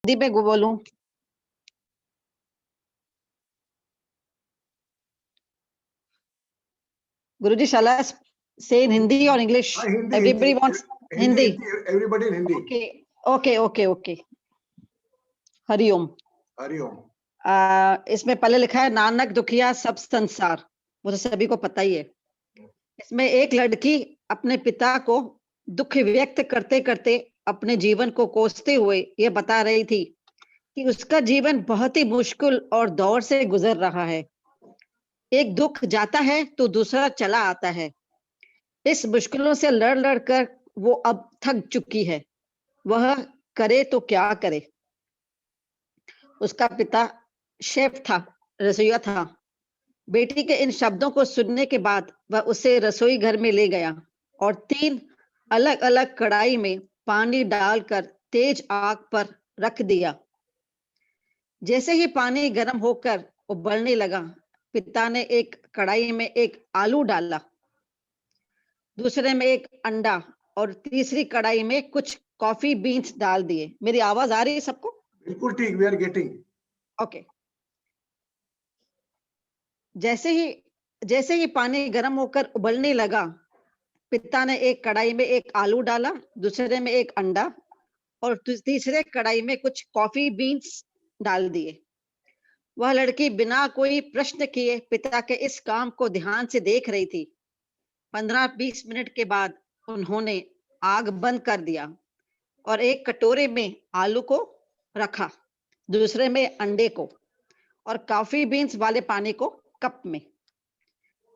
हिंदी में बोलूं? गुरुजी, shall I say in Hindi or English? Hindi, Everybody wants Hindi. Everybody in Hindi. Okay. Hariom. Hariom. इसमें पहले लिखा है नानक दुखिया सब संसार, वो तो सभी को पता ही है। इसमें एक लड़की अपने पिता को दुख व्यक्त करते करते अपने जीवन को कोसते हुए ये बता रही थी कि उसका जीवन बहुत ही मुश्किल और दौर से गुजर रहा है। एक दुख जाता है तो दूसरा चला आता है। इस मुश्किलों से लड़ कर वो अब थक चुकी है। वह करे तो क्या करे। उसका पिता शेफ था, रसोइया था। बेटी के इन शब्दों को सुनने के बाद वह उसे रसोई घर में ले गया और 3 अलग अलग कढ़ाई में पानी डालकर तेज आग पर रख दिया। जैसे ही पानी गर्म होकर उबलने लगा, पिता ने एक कढ़ाई में एक आलू डाला, दूसरे में एक अंडा और तीसरी कढ़ाई में कुछ कॉफी बीन्स डाल दिए। मेरी आवाज आ रही है सबको? बिल्कुल ठीक, वी आर गेटिंग। ओके। जैसे ही पानी गर्म होकर उबलने लगा, पिता ने एक कढ़ाई में एक आलू डाला, दूसरे में एक अंडा और तीसरे कढ़ाई में कुछ कॉफी बीन्स डाल दिए। वह लड़की बिना कोई प्रश्न किए पिता के इस काम को ध्यान से देख रही थी। 15-20 मिनट के बाद उन्होंने आग बंद कर दिया और एक कटोरे में आलू को रखा, दूसरे में अंडे को और कॉफी बीन्स वाले पानी को कप में।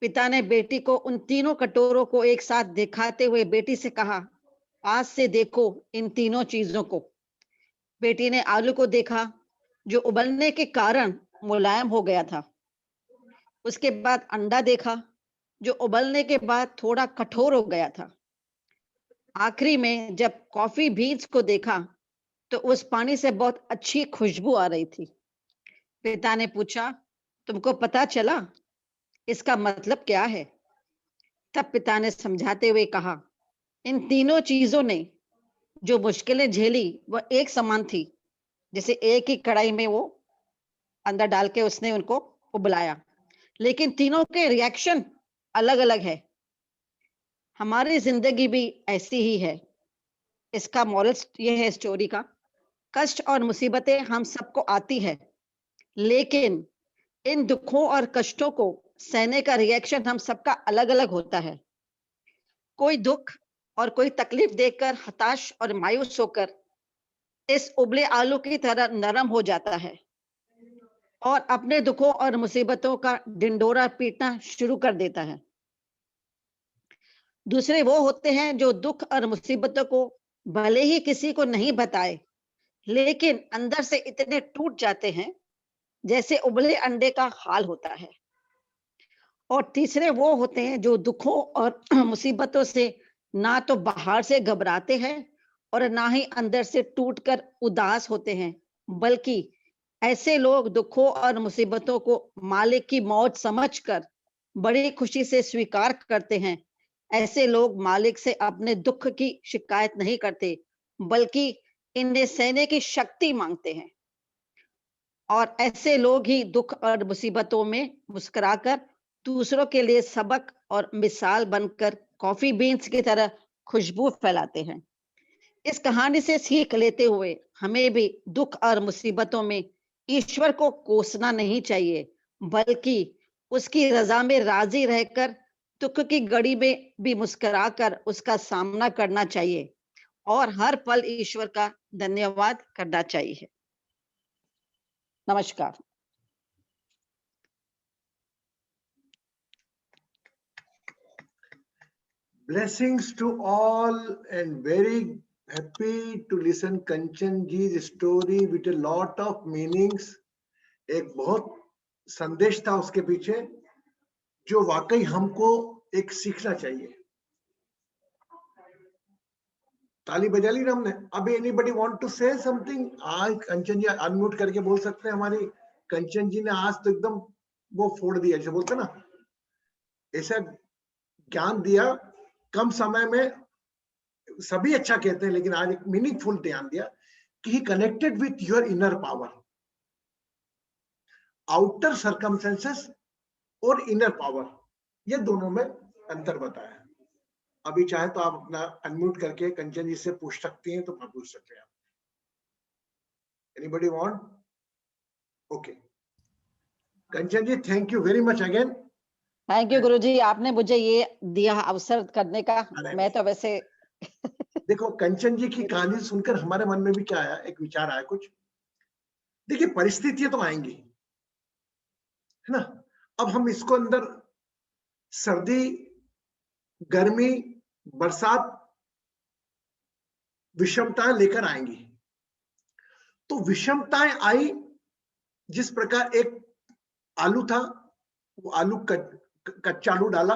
पिता ने बेटी को उन तीनों कटोरों को एक साथ दिखाते हुए बेटी से कहा, पास से देखो इन तीनों चीजों को। बेटी ने आलू को देखा जो उबलने के कारण मुलायम हो गया था। उसके बाद अंडा देखा जो उबलने के बाद थोड़ा कठोर हो गया था। आखिरी में जब कॉफी बीन्स को देखा तो उस पानी से बहुत अच्छी खुशबू आ रही थी। पिता ने पूछा, तुमको पता चला इसका मतलब क्या है? तब पिता ने समझाते हुए कहा, इन तीनों चीजों ने जो मुश्किलें झेली वह एक समान थी। जैसे एक ही कढ़ाई में वो अंदर डाल के उसने उनको उबलाया, लेकिन तीनों के रिएक्शन अलग अलग है। हमारी जिंदगी भी ऐसी ही है। इसका मॉरल ये है स्टोरी का, कष्ट और मुसीबतें हम सबको आती है, लेकिन इन दुखों और कष्टों को सहने का रिएक्शन हम सबका अलग अलग होता है। कोई दुख और कोई तकलीफ देखकर हताश और मायूस होकर इस उबले आलू की तरह नरम हो जाता है और अपने दुखों और मुसीबतों का ढिंढोरा पीटना शुरू कर देता है। दूसरे वो होते हैं जो दुख और मुसीबतों को भले ही किसी को नहीं बताए, लेकिन अंदर से इतने टूट जाते हैं जैसे उबले अंडे का हाल होता है। और तीसरे वो होते हैं जो दुखों और मुसीबतों से ना तो बाहर से घबराते हैं और ना ही अंदर से टूटकर उदास होते हैं, बल्कि ऐसे लोग दुखों और मुसीबतों को मालिक की मौज समझकर बड़ी खुशी से स्वीकार करते हैं। ऐसे लोग मालिक से अपने दुख की शिकायत नहीं करते, बल्कि इन्हें सहने की शक्ति मांगते हैं। और ऐसे लोग ही दुख और मुसीबतों में मुस्कुराकर दूसरों के लिए सबक और मिसाल बनकर कॉफी बीन्स की तरह खुशबू फैलाते हैं। इस कहानी से सीख लेते हुए हमें भी दुख और मुसीबतों में ईश्वर को कोसना नहीं चाहिए, बल्कि उसकी रजा में राजी रहकर दुख की घड़ी में भी मुस्कुराकर उसका सामना करना चाहिए और हर पल ईश्वर का धन्यवाद करना चाहिए। नमस्कार। Blessings to all and very happy to listen Kanchan ji's story with a lot of meanings. एक बहुत संदेश था उसके पीछे जो वाकई हमको एक सीखना चाहिए। ताली बजा ली ना हमने। अभी anybody want to say something? आज कंचन जी अनम्यूट करके बोल सकते हैं। हमारी कंचन जी ने आज तो एकदम वो फोड़ दिया, जैसे बोलते ना, ऐसा ज्ञान दिया कम समय में। सभी अच्छा कहते हैं, लेकिन आज एक मीनिंगफुल ध्यान दिया। कि he connected with your inner power. Outer circumstances और इनर पावर, ये दोनों में अंतर बताया. अभी चाहे तो आप अपना अनम्यूट करके कंचन जी से पूछ सकती हैं, तो आप पूछ सकते हैं. आप anybody want? Okay, Kanchan ji, thank you very much again. Thank you Guruji, आपने मुझे ये दिया अवसर करने का. मैं तो वैसे देखो, कंचन जी की कहानी सुनकर हमारे मन में भी क्या आया, एक विचार आया कुछ. देखिए, परिस्थितियां तो आएंगी, है ना. अब हम इसको अंदर सर्दी, गर्मी, बरसात, विषमताएं लेकर आएंगी. तो विषमताएं आई, जिस प्रकार एक आलू था, वो आलू कच्चा आलू डाला,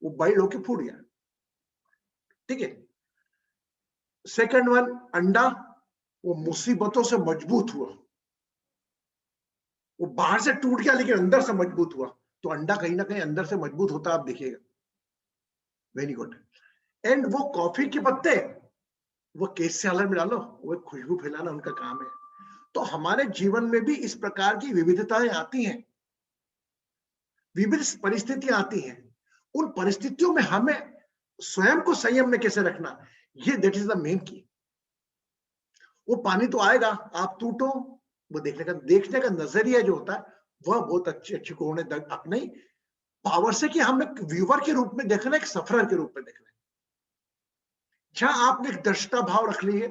वो बॉइल होके फूट गया. ठीक है. सेकंड वन, अंडा, वो मुसीबतों से मजबूत हुआ. वो बाहर से टूट गया लेकिन अंदर से मजबूत हुआ. तो अंडा कहीं ना कहीं अंदर से मजबूत होता, आप देखिएगा. Very good. एंड वो कॉफी के पत्ते, वो केस से में डालो, वो खुशबू फैलाना उनका काम है. तो हमारे जीवन में भी इस प्रकार की विविधताएं आती हैं, विविध परिस्थितियां आती हैं. उन परिस्थितियों में हमें स्वयं को संयम में कैसे रखना, ये दैट इज द मेन की. वो पानी तो आएगा, आप टूटो, वो देखने का नजरिया जो होता है, वह बहुत अच्छी कोण है अपने पावर से, कि हम एक व्यूअर के रूप में देखना, एक सफरर के रूप में देखना. जहां आपने एक दृष्टा भाव रख ली है,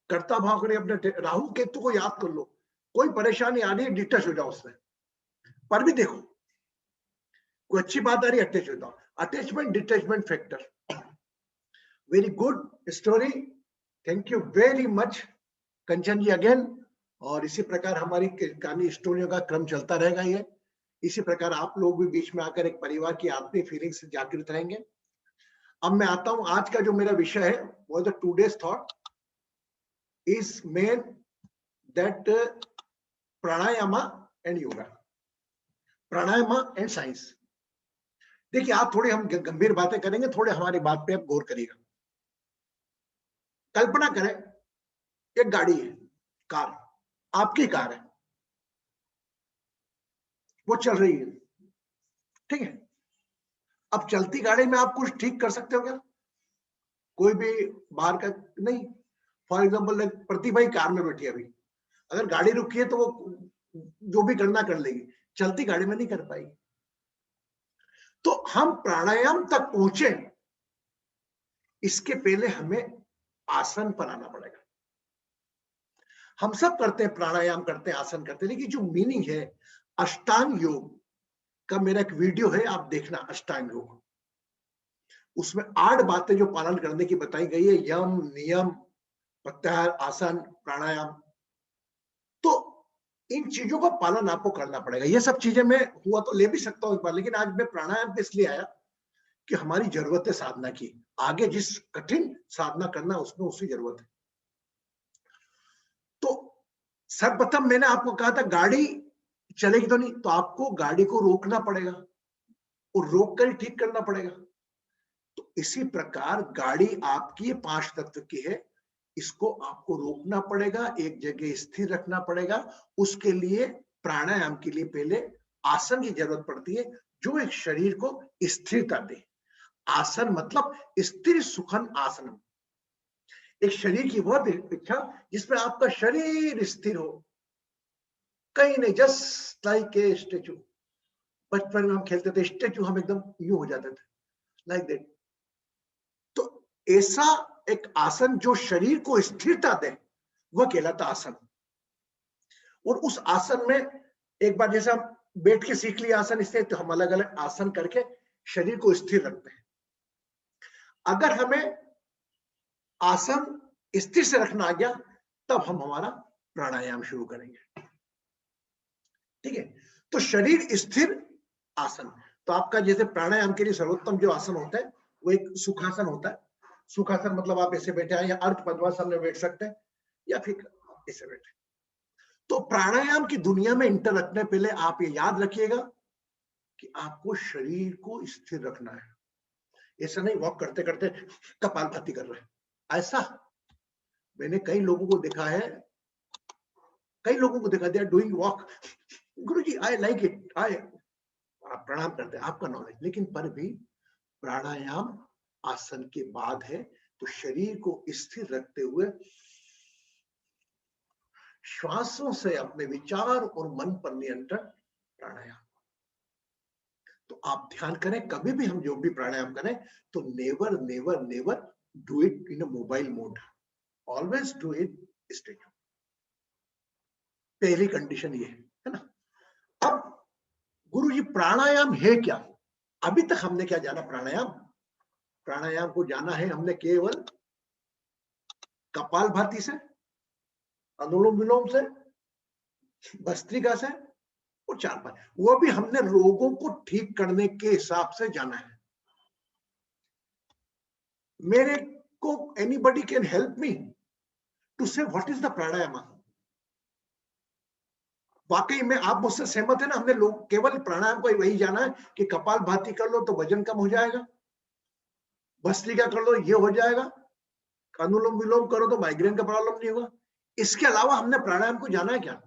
कर्ता भाव करिए, अपने राहु केतु को याद कर लो. कोई परेशानी आ रही है, डिटच हो जाओ उससे, पर भी देखो कोई अच्छी बात आ रही है, अटैच हो जाओ. Attachment detachment factor. Very good story. Thank you very much Kanchan ji again. और इसी प्रकार हमारी कहानी स्टोरियों का क्रम चलता रहेगा. ये इसी प्रकार आप लोग भी बीच में आकर एक परिवार की आत्मीय फीलिंग से जागृत रहेंगे. अब मैं आता हूं, आज का जो मेरा विषय है, वो the today's thought is main that pranayama and yoga, pranayama and science. देखिए, आप थोड़ी हम गंभीर बातें करेंगे, थोड़े हमारी बात पे आप गौर करिएगा. कल्पना करें, एक गाड़ी है, कार, आपकी कार है, वो चल रही है. ठीक है. अब चलती गाड़ी में आप कुछ ठीक कर सकते हो क्या? कोई भी बाहर का नहीं. For example, Pratibha he car में बैठी है, अभी अगर गाड़ी रुकी है तो वो जो भी करना कर लेगी, चलती गाड़ी में नहीं कर पाएगी. तो हम प्राणायाम तक पहुंचे, इसके पहले हमें आसन पर आना पड़ेगा. हम सब करते हैं, प्राणायाम करते हैं, आसन करते हैं, लेकिन जो मीनिंग है, अष्टांग योग का मेरा एक वीडियो है, आप देखना. अष्टांग योग, उसमें 8 बातें जो पालन करने की बताई गई है, यम, नियम, प्रत्याहार, आसन, प्राणायाम. तो इन चीजों का पालन आपको करना पड़ेगा. ये सब चीजें मैं हुआ तो ले भी सकता हूं एक बार, लेकिन आज मैं प्राणायाम पे इसलिए आया कि हमारी जरूरत है साधना की. आगे जिस कठिन साधना करना, उसमें उसकी जरूरत है. तो सर्वप्रथम मैंने आपको कहा था, गाड़ी चलेगी तो नहीं, तो आपको गाड़ी को रोकना पड़ेगा और रोक कर ठीक करना पड़ेगा. तो इसी प्रकार गाड़ी आपकी 5 तत्व की है, इसको आपको रोकना पड़ेगा, एक जगह स्थिर रखना पड़ेगा. उसके लिए प्राणायाम के लिए पहले आसन की जरूरत पड़ती है, जो एक शरीर को स्थिरता दे. आसन मतलब स्थिर सुखन आसनम, एक शरीर की वह इच्छा जिसमें आपका शरीर स्थिर हो, कहीं नहीं, जस्ट लाइक ए स्टेचू. बचपन में हम खेलते थे स्टेचू, हम एकदम यूं हो जाते थे, लाइक दैट. तो ऐसा एक आसन जो शरीर को स्थिरता दे, वह कहलाता आसन. और उस आसन में एक बार जैसे हम बैठ के सीख लिया आसन, इससे तो हम अलग अलग आसन करके शरीर को स्थिर रखते हैं. अगर हमें आसन स्थिर से रखना आ गया, तब हम हमारा प्राणायाम शुरू करेंगे. ठीक है. तो शरीर स्थिर आसन. तो आपका जैसे प्राणायाम के लिए सर्वोत्तम जो आसन होता है, वो एक सुखासन होता है. सुखासन मतलब आप ऐसे बैठे हैं, या अर्ध पद्मासन में बैठ सकते हैं, या फिर ऐसे बैठे. तो प्राणायाम की दुनिया में इंटर रखने पहले आप ये याद रखिएगा कि आपको शरीर को स्थिर रखना है. ऐसा नहीं वॉक करते करते कपालभाति कर रहे हैं, ऐसा मैंने कई लोगों को देखा है, they are doing walk, Guruji I like it, आप प्रणाम करते हैं, आपका नॉलेज, लेकिन पर भी प्राणायाम आसन के बाद है, तो शरीर को स्थिर रखते हुए श्वासों से अपने विचार और मन पर नियंत्रण, प्राणायाम। तो आप ध्यान करें, कभी भी हम जो भी प्राणायाम करें तो never never never do it in a mobile mode, always do it state. पहली कंडीशन ये है ना। अब गुरुजी प्राणायाम है क्या? अभी तक हमने क्या जाना? प्राणायाम को जाना है हमने केवल कपालभाति से, अनुलोम विलोम से, भस्त्रिका से और 4-5, वो भी हमने लोगों को ठीक करने के हिसाब से जाना है। मेरे को anybody can help me to say what is the pranayama? वाकई में आप मुझसे सहमत है ना? हमने लोग केवल प्राणायाम को वही जाना है कि कपालभाति कर लो तो वजन कम हो जाएगा, भस्त्रिका कर लो ये हो जाएगा, अनुलोम विलोम करो तो माइग्रेन का प्रॉब्लम नहीं होगा। इसके अलावा हमने प्राणायाम को जाना है क्या?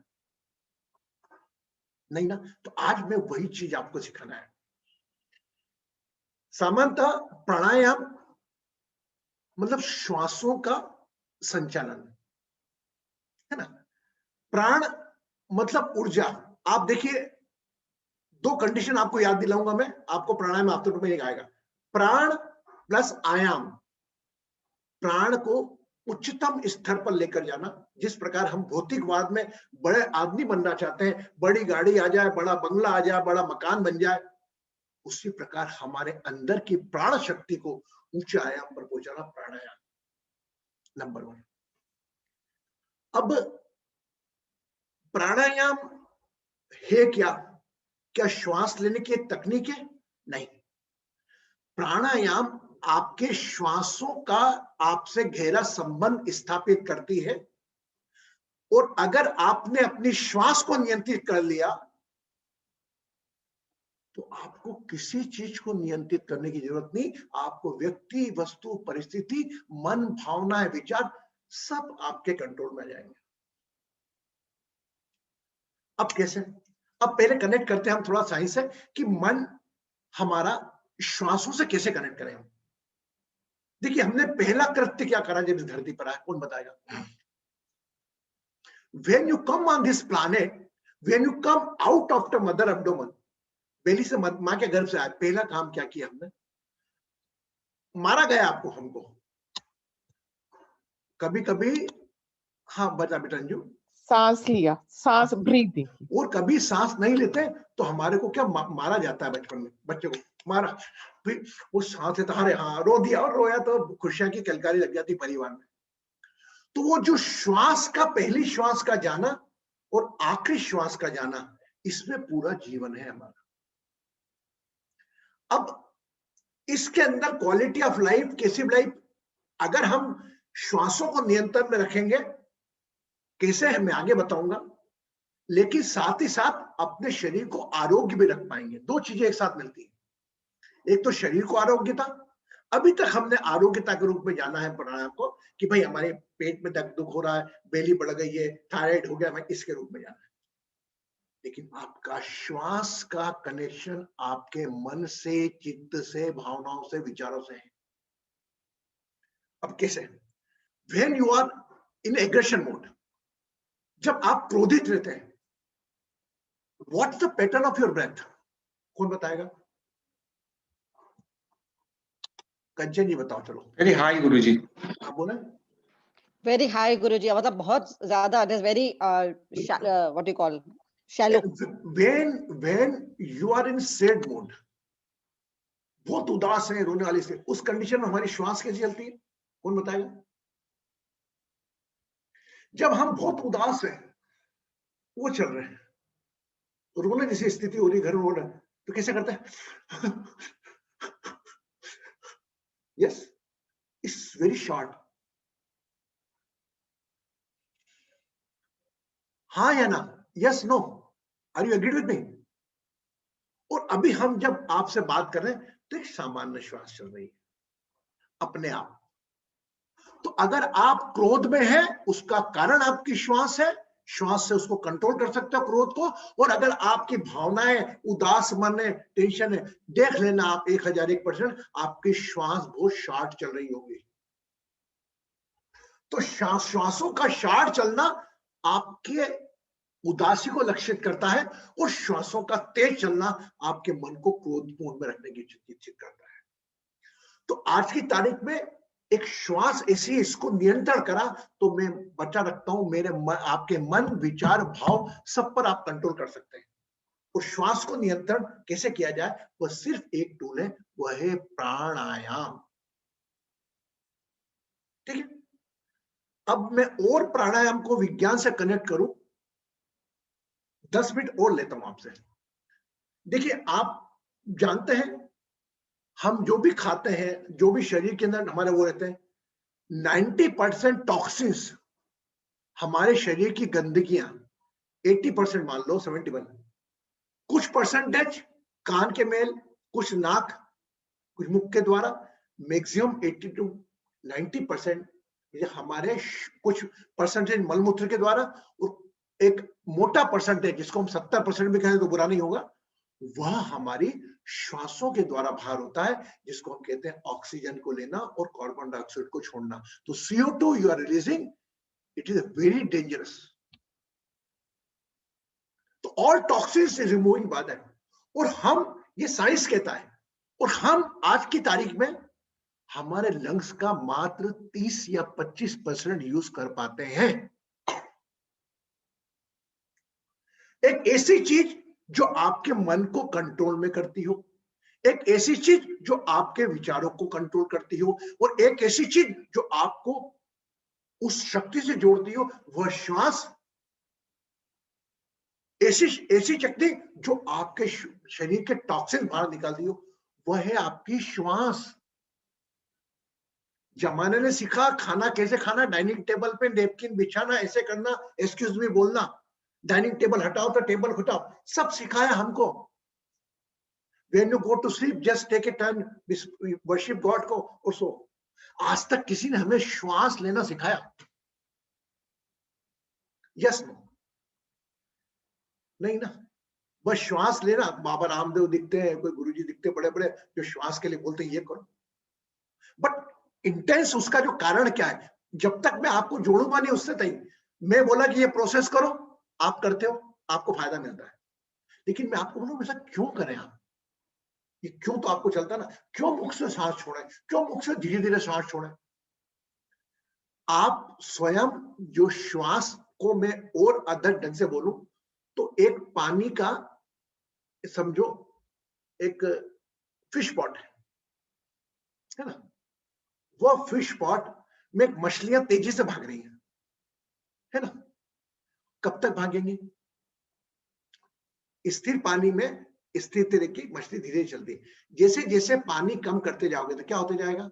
नहीं ना। तो आज मैं वही चीज आपको सिखाना है। सामान्यतः प्राणायाम मतलब श्वासों का संचालन है ना। प्राण मतलब ऊर्जा। आप देखिए, दो कंडीशन आपको याद दिलाऊंगा मैं, आपको प्राणायाम आफ्टर में एक आएगा। प्राण प्लस आयाम, प्राण को उच्चतम स्तर पर लेकर जाना। जिस प्रकार हम भौतिकवाद में बड़े आदमी बनना चाहते हैं, बड़ी गाड़ी आ जाए, बड़ा बंगला आ जाए, बड़ा मकान बन जाए, उसी प्रकार हमारे अंदर की प्राण शक्ति को ऊंचे आयाम पर पहुंचाना प्राणायाम नंबर 1। अब प्राणायाम है क्या? क्या श्वास लेने की एक तकनीक है? नहीं। प्राणायाम आपके श्वासों का आपसे गहरा संबंध स्थापित करती है, और अगर आपने अपनी श्वास को नियंत्रित कर लिया तो आपको किसी चीज को नियंत्रित करने की जरूरत नहीं। आपको व्यक्ति, वस्तु, परिस्थिति, मन, भावनाएं, विचार सब आपके कंट्रोल में आ जाएंगे। अब कैसे? अब पहले कनेक्ट करते हैं हम थोड़ा साइंस से कि मन हमारा श्वासों से कैसे कनेक्ट करें। देखिए, हमने पहला कृत्य क्या करा जब इस धरती पर आया? कौन बताएगा? When you come on this planet, when you come out of the mother abdomen, बेली से मां के गर्भ से आए, पहला काम क्या किया हमने? मारा गया आपको, हमको कभी कभी, हाँ बता बेटा अंजू, सांस लिया, सांस ब्रीदिंग, और कभी सांस नहीं लेते तो हमारे को क्या मारा जाता है बचपन में, बच्चे को मारा, फिर वो सांस लेता, अरे हाँ रो दिया, और रोया तो खुशियां की किलकारी लग जाती परिवार में। तो वो जो श्वास का, पहली श्वास का जाना और आखिरी श्वास का जाना, इसमें पूरा जीवन है हमारा। अब इसके अंदर क्वालिटी ऑफ लाइफ, कैसी लाइफ, अगर हम श्वासों को नियंत्रण में रखेंगे, कैसे है मैं आगे बताऊंगा, लेकिन साथ ही साथ अपने शरीर को आरोग्य भी रख पाएंगे। दो चीजें एक साथ मिलती है, एक तो शरीर को आरोग्यता, अभी तक हमने आरोग्यता के रूप में जाना है प्राणायाम को कि भाई हमारे पेट में दुख हो रहा है, बेली बढ़ गई है, थायराइड हो गया, मैं इसके रूप में जाना है। लेकिन आपका श्वास का कनेक्शन आपके मन से, चित्त से, भावनाओं से, विचारों से है। अब कैसे? When you are in aggression mode, जब आप क्रोधित रहते हैं, what's the pattern of your breath? कौन बताएगा? कंचन जी बताओ चलो। वेरी हाई गुरुजी। हाँ बोले। वेरी हाई गुरुजी, मतलब बहुत ज्यादा, it is very what you call shallow. When you are in sad mode, बहुत उदास है, रोने वाली से, उस कंडीशन में हमारी श्वास कैसी चलती है? कौन बताएगा? जब हम बहुत उदास हैं, वो चल रहे हैं, रोने जैसी स्थिति हो रही, घर में रो रहे हैं, तो कैसे करते हैं? Yes, it's very short. हाँ या ना, yes no, are you agreed with me? और अभी हम जब आपसे बात कर रहे हैं तो एक सामान्य श्वास चल रही है अपने आप, तो अगर आप क्रोध में है, उसका कारण आपकी श्वास है, श्वास से उसको कंट्रोल कर सकते हो क्रोध को। और अगर आपकी भावनाएं उदास मन है, टेंशन है, देख लेना आप 1001% आपकी श्वास बहुत शार्ट चल रही होगी। तो श्वासों का शार्ट चलना आपके उदासी को लक्षित करता है और श्वासों का तेज चलना आपके मन को क्रोधपूर्ण में रखने की इच्छित करता है। तो आज की तारीख में एक श्वास ऐसी, इसको नियंत्रण करा तो मैं बचा रखता हूं, मेरे आपके मन, विचार, भाव सब पर आप कंट्रोल कर सकते हैं। और श्वास को नियंत्रण कैसे किया जाए, वह सिर्फ एक टूल है, वह है प्राणायाम। ठीक है, अब मैं और प्राणायाम को विज्ञान से कनेक्ट करूं, 10 मिनट और लेता हूं आपसे। देखिए, आप जानते हैं हम जो भी खाते हैं, जो भी शरीर के अंदर हमारे वो रहते हैं, 90% टॉक्सिन्स, हमारे शरीर की गंदगियां, 80% मान लो, 71, कुछ परसेंटेज कान के मेल, कुछ नाक, कुछ मुख के द्वारा, मैक्सिमम 80 to 90% ये हमारे कुछ परसेंटेज मलमूत्र के द्वारा, और एक मोटा परसेंटेज जिसको हम 70% भी कहें तो बुरा नहीं होगा, वह हमारी श्वासों के द्वारा बाहर होता है, जिसको हम कहते हैं ऑक्सीजन को लेना और कार्बन डाइऑक्साइड को छोड़ना। तो CO2 you are releasing, it is very dangerous. तो all toxins is removing by that. और हम, ये साइंस कहता है, और हम आज की तारीख में हमारे लंग्स का मात्र 30 या 25% यूज कर पाते हैं। एक ऐसी चीज जो आपके मन को कंट्रोल में करती हो, एक ऐसी चीज जो आपके विचारों को कंट्रोल करती हो, और एक ऐसी चीज जो आपको उस शक्ति से जोड़ती हो, वह श्वास। ऐसी शक्ति जो आपके शरीर के टॉक्सिन बाहर निकालती हो, वह है आपकी श्वास। जमाने ने सिखा खाना कैसे खाना, डाइनिंग टेबल पे नैपकिन बिछाना, ऐसे करना, एक्सक्यूज मी बोलना, डाइनिंग टेबल हटाओ तो टेबल हटाओ, सब सिखाया हमको। When you go to sleep, just take a time, worship God को और सो। आज तक किसी ने हमें श्वास लेना सिखाया? Yes no? नहीं ना। बस श्वास लेना, बाबा रामदेव दिखते हैं, कोई गुरुजी दिखते बड़े बड़े जो श्वास के लिए बोलते हैं ये करो, बट इंटेंस उसका जो कारण क्या है, जब तक मैं आपको जोड़ूंगा नहीं उससे तक। मैं बोला कि ये प्रोसेस करो, आप करते हो, आपको फायदा मिलता है, लेकिन मैं आपको बोलूं ऐसा क्यों करें आप? ये क्यों तो आपको चलता ना, क्यों मुख से सांस छोड़े, क्यों मुख से धीरे धीरे सांस छोड़े? आप स्वयं जो श्वास को मैं और अदर ढंग से बोलूं तो एक पानी का, समझो एक फिश पॉट है ना, वो फिश पॉट में मछलियां तेजी से भाग रही हैं, है ना? कब तक भागेंगी? स्थिर पानी में स्थिर तरह की मछली धीरे चलती है। जैसे जैसे पानी कम करते जाओगे तो क्या होते जाएगा,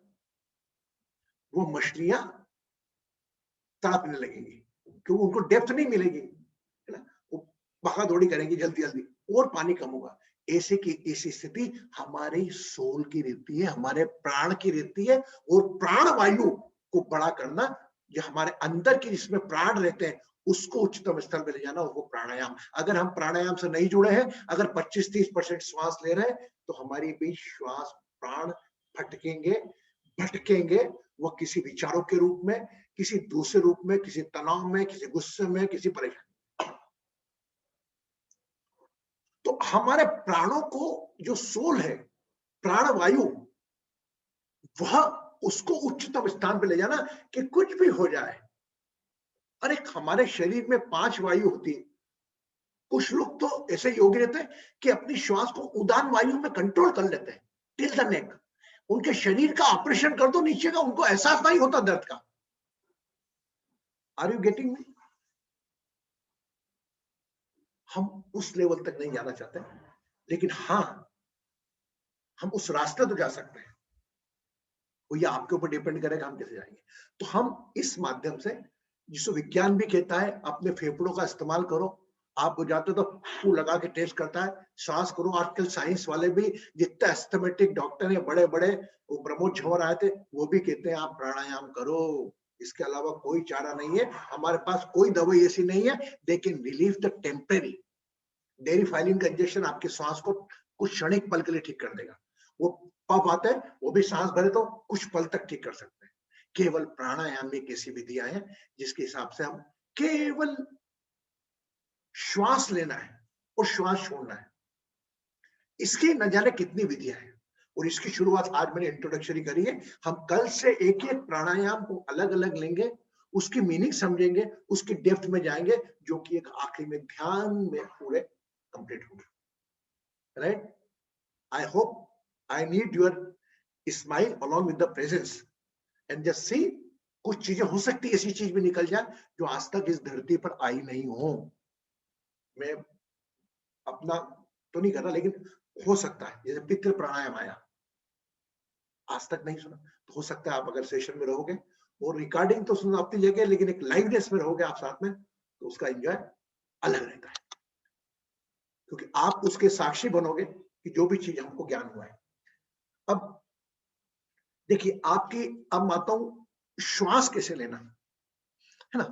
वो मछलियां तड़पने लगेंगी, क्योंकि उनको डेप्थ नहीं मिलेगी, है ना? वो भागा दौड़ी करेंगी जल्दी जल्दी, और पानी कम होगा। ऐसे की ऐसी स्थिति हमारे सोल की रहती है, हमारे प्राण की रहती है। और प्राण वायु को बड़ा करना, जो हमारे अंदर की जिसमें प्राण रहते हैं, उसको उच्चतम स्तर पे ले जाना, वो प्राणायाम। अगर हम प्राणायाम से नहीं जुड़े हैं, अगर 25-30% श्वास ले रहे हैं, तो हमारी भी श्वास प्राण भटकेंगे, भटकेंगे। वो किसी विचारों के रूप में, किसी दूसरे रूप में, किसी तनाव में, किसी गुस्से में, किसी परेशानी। तो हमारे प्राणों को जो सोल है, प्राण वायु, वह उसको उच्चतम स्थान पे ले जाना कि कुछ भी हो जाए। अरे हमारे शरीर में 5 वायु होती है। कुछ लोग तो ऐसे योगी रहते हैं कि अपनी श्वास को उदान वायु में कंट्रोल कर लेते हैं, टिल द नेक। उनके शरीर का ऑपरेशन कर दो नीचे का, उनको एहसास नहीं होता दर्द का। Are you getting me? हम उस लेवल तक नहीं जाना चाहते, लेकिन हाँ, हम उस रास्ते तो जा सकते हैं। वो ये आपके ऊपर डिपेंड करेगा हम कैसे जाएंगे। तो हम इस माध्यम से, जिसको विज्ञान भी कहता है, अपने फेफड़ों का इस्तेमाल करो, आप हो जाते तो फू लगा के टेस्ट करता है, श्वास करो। आजकल साइंस वाले भी जितने एस्थमेटिक डॉक्टर हैं बड़े बड़े, वो प्रमोद झंवर आए थे, वो भी कहते हैं आप प्राणायाम करो, इसके अलावा कोई चारा नहीं है, हमारे पास कोई दवाई ऐसी नहीं है, they can relieve the temporary Deriphyllin का इंजेक्शन आपके श्वास को कुछ क्षणिक पल के लिए ठीक कर देगा। वो पफ आता है, वो भी सांस भरे तो कुछ पल तक ठीक कर सकते हैं। केवल प्राणायाम में एक ऐसी विधियां हैं जिसके हिसाब से हम केवल श्वास लेना है और श्वास छोड़ना है। इसकी न जाने कितनी विधियां हैं और इसकी शुरुआत आज मैंने इंट्रोडक्शन करी है। हम कल से एक एक प्राणायाम को अलग अलग लेंगे, उसकी मीनिंग समझेंगे, उसकी डेप्थ में जाएंगे, जो कि एक आखिरी में ध्यान में पूरे कंप्लीट होंगे। Right? I hope I need your smile along with the presence and just see, कुछ चीजें हो सकती है ऐसी चीज भी निकल जाए जो आज तक इस धरती पर आई नहीं हो। मैं अपना तो नहीं कर रहा, लेकिन हो सकता है। जैसे पितृ प्राणायाम आया, आज तक नहीं सुना, तो हो सकता है आप अगर सेशन में रहोगे और रिकॉर्डिंग तो सुना अपनी जगह, लेकिन एक लाइवनेस में रहोगे आप साथ में, तो उसका एंजॉय अलग रहता है, क्योंकि आप उसके साक्षी बनोगे कि जो भी चीज हमको ज्ञान हुआ है। अब देखिए आपकी, अब आता हूं श्वास कैसे लेना है ना।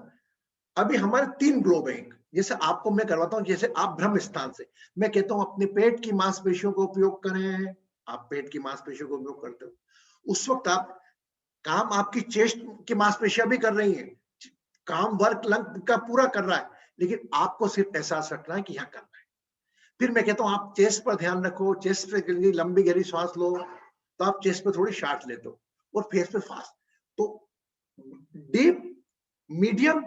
अभी हमारे 3 ग्लोब हैं। जैसे आपको मैं करवाता हूं, जैसे आप ब्रह्म स्थान से, मैं कहता हूं अपने पेट की मांसपेशियों का उपयोग करें। आप पेट की मांसपेशियों का उपयोग करते हो, उस वक्त आप काम आपकी चेस्ट की मांसपेशियां भी कर रही हैं, काम वर्क लंग का पूरा कर रहा है, लेकिन आपको सिर्फ एहसास रखना है कि यहां करना है। फिर मैं कहता हूं आप चेस्ट पर ध्यान रखो, चेस्ट पे लंबी गहरी सांस लो, तो आप चेस्ट पे थोड़ी शार्ट लेते हो, और फेस पे फास्ट। तो डीप, मीडियम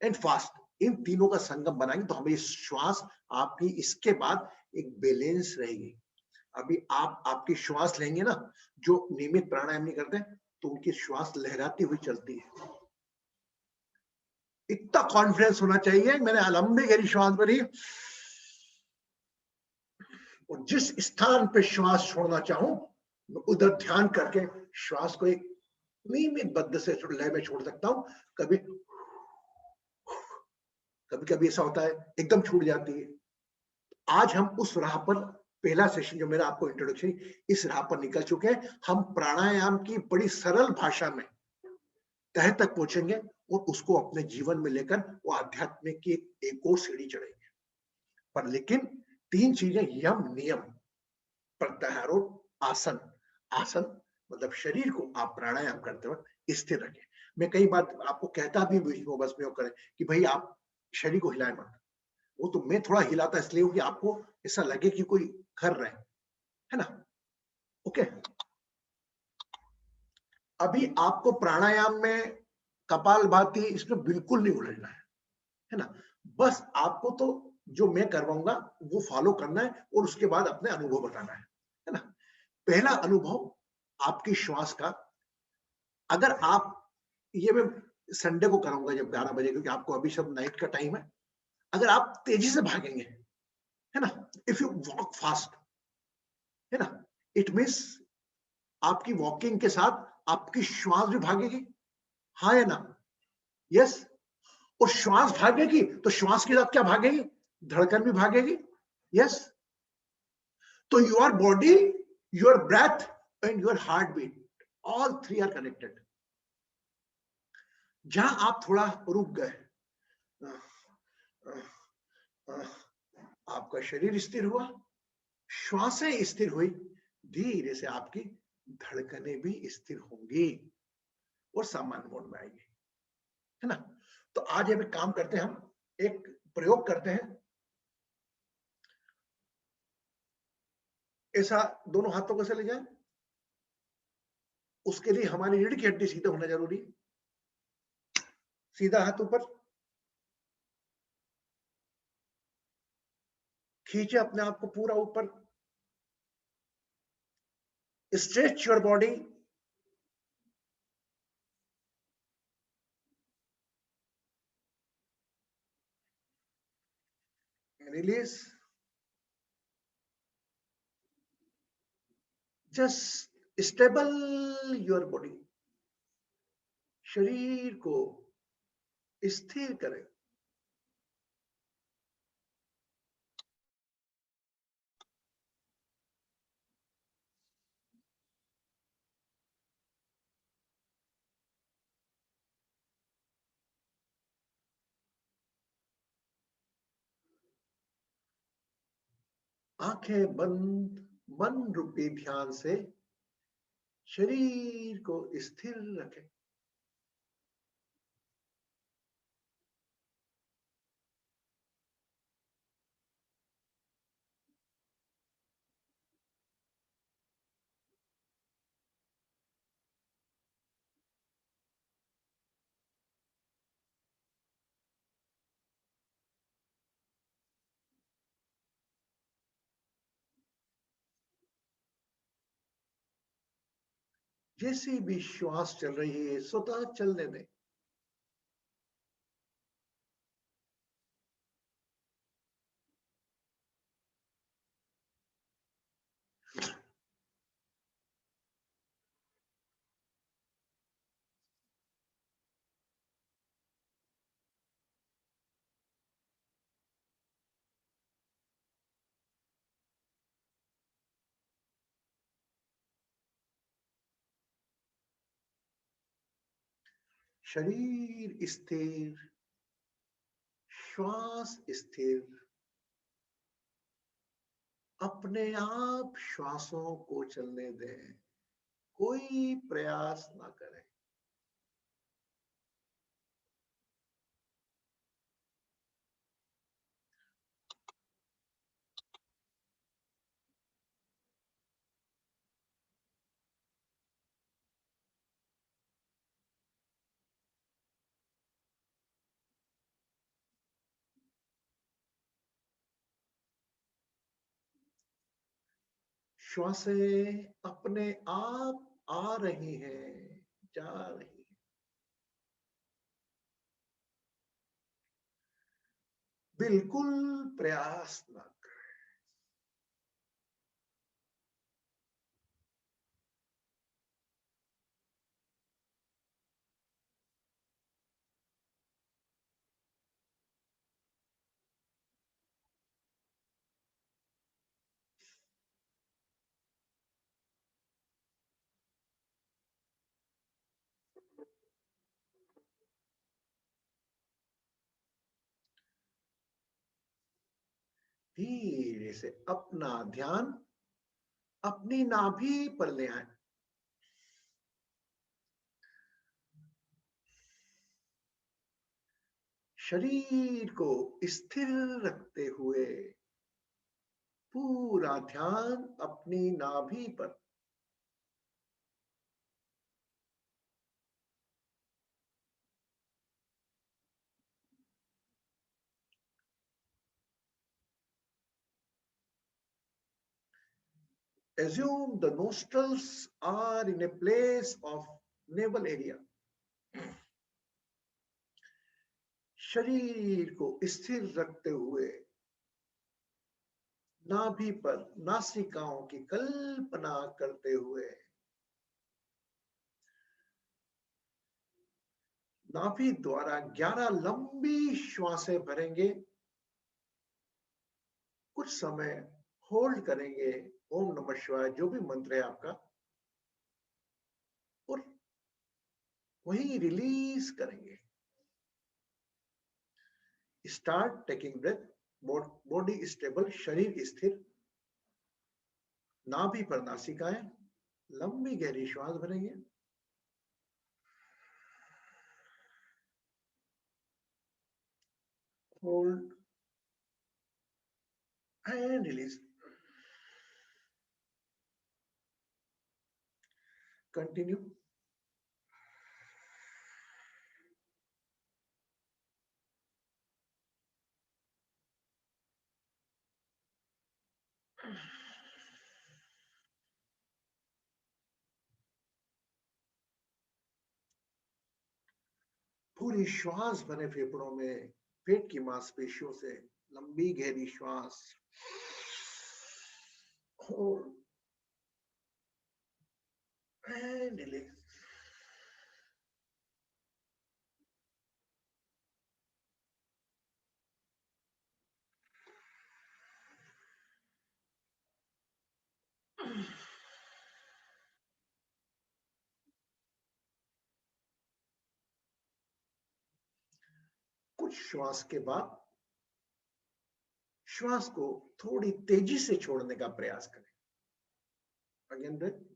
एंड फास्ट, इन तीनों का संगम बनाएंगे तो हमें श्वास आपकी इसके बाद एक बैलेंस रहेगी। अभी आप आपकी श्वास लेंगे ना, जो नियमित प्राणायाम नहीं करते तो उनकी श्वास लहराती हुई चलती है। इतना कॉन्फिडेंस होना चाहिए, मैंने लंबी गहरी श्वास भरी और जिस स्थान पे श्वास छोड़ना चाहूं उधर ध्यान करके श्वास को एक नियमित बद्ध से लय में छोड़ सकता हूं। कभी कभी ऐसा होता है एकदम छूट जाती है। आज हम उस राह पर, पहला सेशन जो मेरा आपको इंट्रोडक्शन, इस राह पर निकल चुके हैं। हम प्राणायाम की बड़ी सरल भाषा में तह तक पहुंचेंगे और उसको अपने जीवन में लेकर वो आध्यात्म की एक और सीढ़ी चढ़ेंगे। पर लेकिन 3 चीजें, यम नियम प्रत्याहार और आसन। आसन मतलब शरीर को आप प्राणायाम करते वक्त स्थिर रखें। मैं कई बार आपको कहता भी बस में करें कि भाई आप शरीर को हिलाए मत। वो तो मैं थोड़ा हिलाता इसलिए हूं कि आपको ऐसा लगे कि कोई कर रहे है ना। ओके, अभी आपको प्राणायाम में कपालभाति इसमें बिल्कुल नहीं उलझना है ना। बस आपको तो जो मैं करवाऊंगा वो फॉलो करना है और उसके बाद अपने अनुभव बताना है ना। पहला अनुभव आपकी श्वास का, अगर आप, ये मैं संडे को कराऊंगा जब 11 बजे, क्योंकि आपको अभी सब नाइट का टाइम है। अगर आप तेजी से भागेंगे है ना, इफ यू वॉक फास्ट है ना, इट मीन्स आपकी वॉकिंग के साथ आपकी श्वास भी भागेगी, हाँ है ना, यस। और श्वास भागेगी तो श्वास के साथ क्या भागेगी, धड़कन भी भागेगी, यस। तो your body, your breath and your heart beat, all 3 are connected. जहां आप थोड़ा रुक गए, आपका शरीर स्थिर हुआ, श्वासें स्थिर हुई, धीरे से आपकी धड़कनें भी स्थिर होंगी और सामान्य मोड में आएंगी, है ना। तो आज हम एक काम करते हैं, हम एक प्रयोग करते हैं। ऐसा दोनों हाथों को से ले जाए, उसके लिए हमारी रीढ़ की हड्डी सीधा होना जरूरी। सीधा हाथ ऊपर खींचे, अपने आप को पूरा ऊपर, stretch your body, release, just stable your body, शरीर को स्थिर करें। आंखें बंद, मन रूपी ध्यान से शरीर को स्थिर रखें। जैसी भी श्वास चल रही है स्वतः चलने दें। शरीर स्थिर, श्वास स्थिर। अपने आप श्वासों को चलने दें, कोई प्रयास ना करें। श्वासें अपने आप आ रही हैं, जा रही हैं। बिल्कुल प्रयास ना करें। धीरे से अपना ध्यान अपनी नाभि पर ले आए। शरीर को स्थिर रखते हुए पूरा ध्यान अपनी नाभि पर। Assume the nostrils are in a place of navel area. शरीर को स्थिर रखते हुए नाभि पर नासिकाओं की कल्पना करते हुए नाभि द्वारा 11 लंबी श्वासें भरेंगे। कुछ समय होल्ड करेंगे ओम नमः शिवाय जो भी मंत्र है आपका, और वही रिलीज करेंगे। Start taking breath, body stable, शरीर स्थिर, नाभि पर नासिकाएं, लंबी गहरी श्वास भरेंगे। Hold and release. कंटिन्यू। पूरी श्वास भरे फेफड़ों में, पेट की मांसपेशियों से लंबी गहरी श्वास। Hold and release. कुछ श्वास के बाद श्वास को थोड़ी तेजी से छोड़ने का प्रयास करें। Again breath.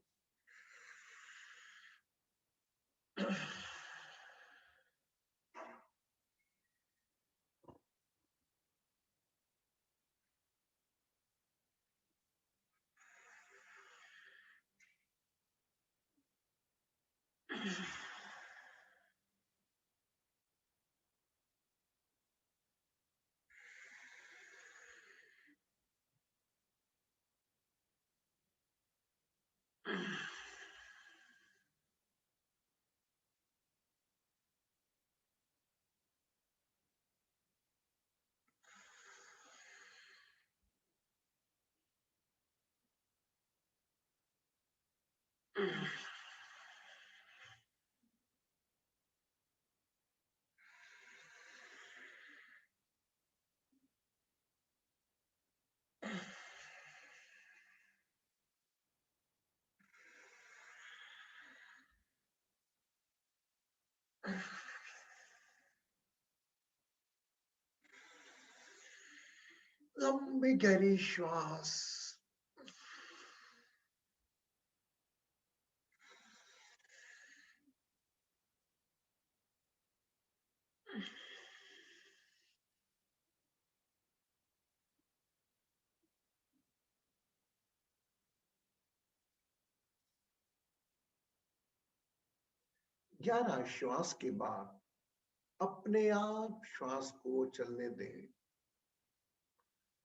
लंबी गहरी श्वास। ग्यारह श्वास के बाद अपने आप श्वास को चलने दें।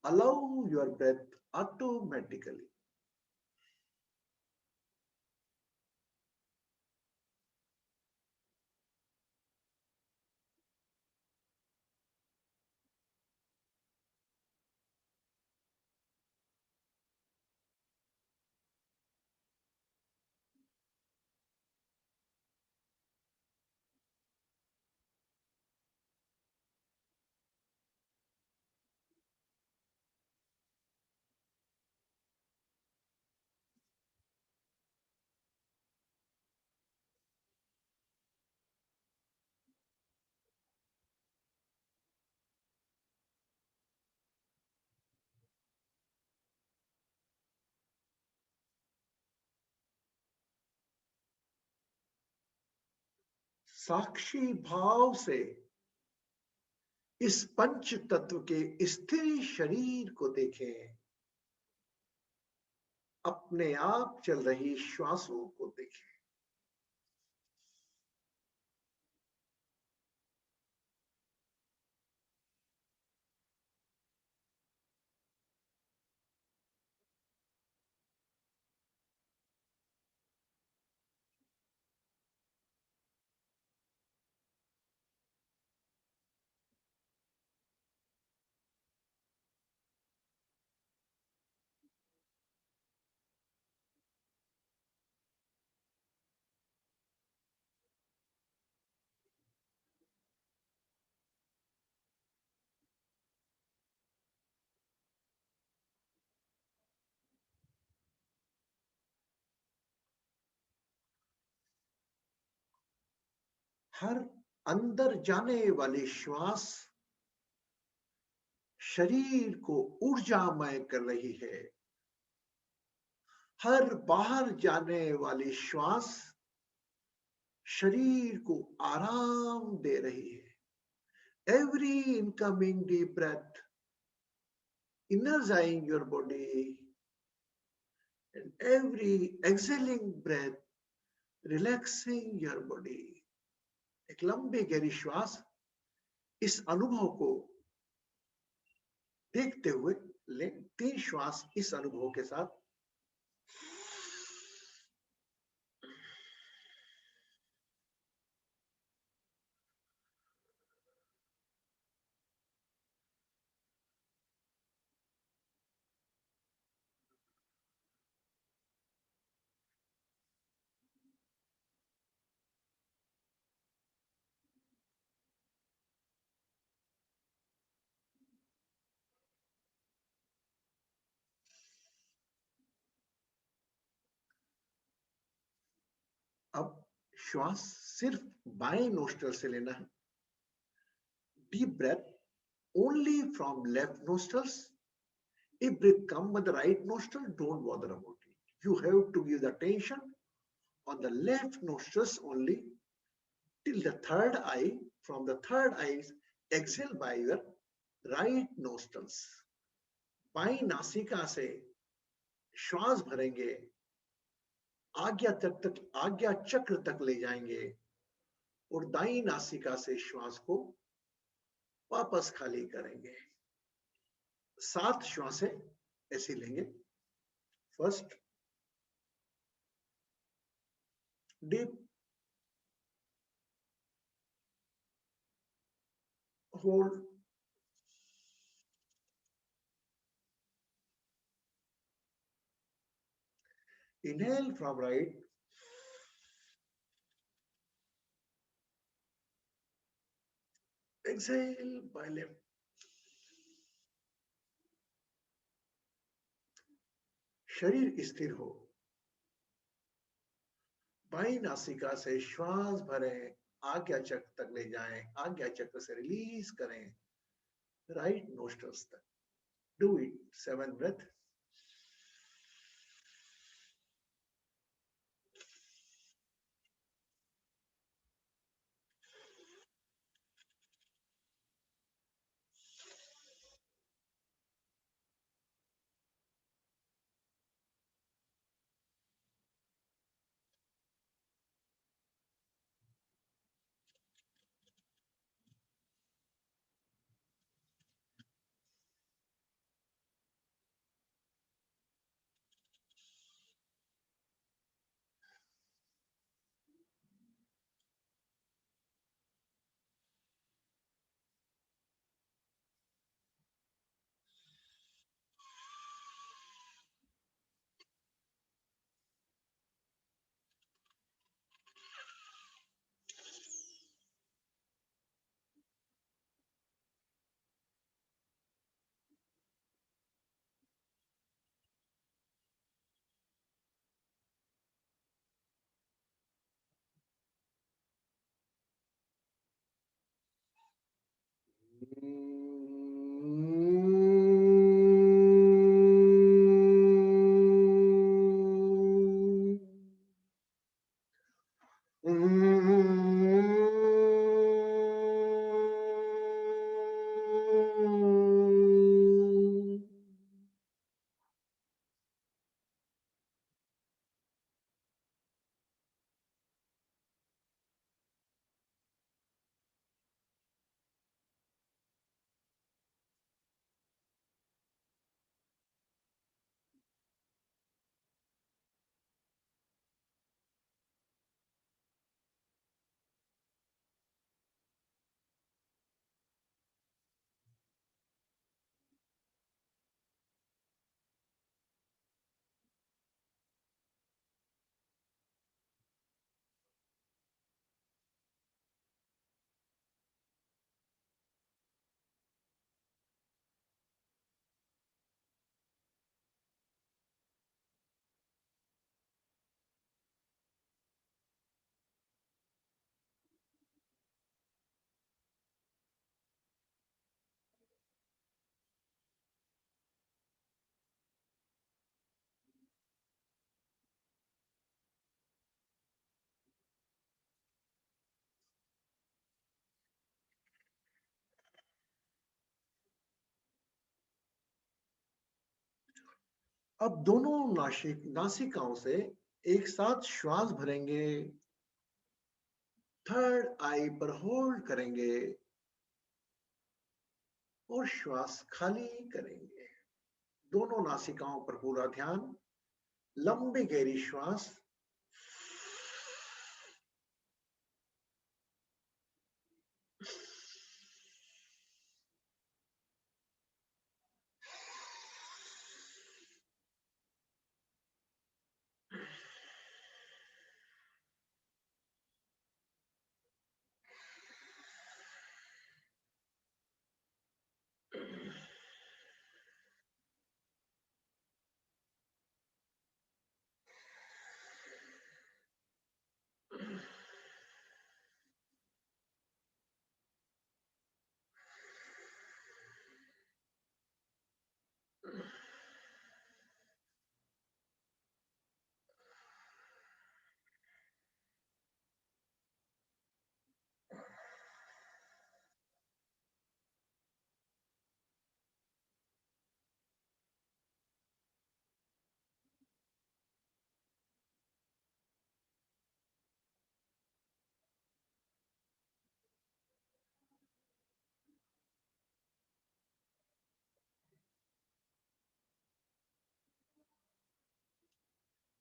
Allow your breath automatically. साक्षी भाव से इस पंच तत्व के स्थिर शरीर को देखें। अपने आप चल रही श्वासों को देखें। हर अंदर जाने वाली श्वास शरीर को ऊर्जामय कर रही है। हर बाहर जाने वाली श्वास शरीर को आराम दे रही है। Every incoming deep breath energizing your body, and every exhaling breath relaxing your body. एक लंबी गहरी श्वास इस अनुभव को देखते हुए ले। 3 श्वास इस अनुभव के साथ। अब श्वास सिर्फ बाएं नोस्ट्रल से लेना है। Deep breath only from left nostrils If breath come with the right nostril, don't bother about it. You have to give the attention on the left nostrils only till the third eye. From the third eye, exhale by your right nostrils. By नासिका से श्वास भरेंगे, आज्ञा चक्र तक ले जाएंगे और दाई नासिका से श्वास को वापस खाली करेंगे। 7 श्वासें ऐसी लेंगे। First, deep hold, inhale from right, exhale by left. शरीर स्थिर हो, बाई नासिका से श्वास भरें, आज्ञा चक्र तक ले जाएं, आज्ञा चक्र से रिलीज करें, राइट नोस्ट्रल्स तक। Do it 7 breath. अब दोनों नासिकाओं से एक साथ श्वास भरेंगे, थर्ड आई पर होल्ड करेंगे और श्वास खाली करेंगे। दोनों नासिकाओं पर पूरा ध्यान, लंबी गहरी श्वास।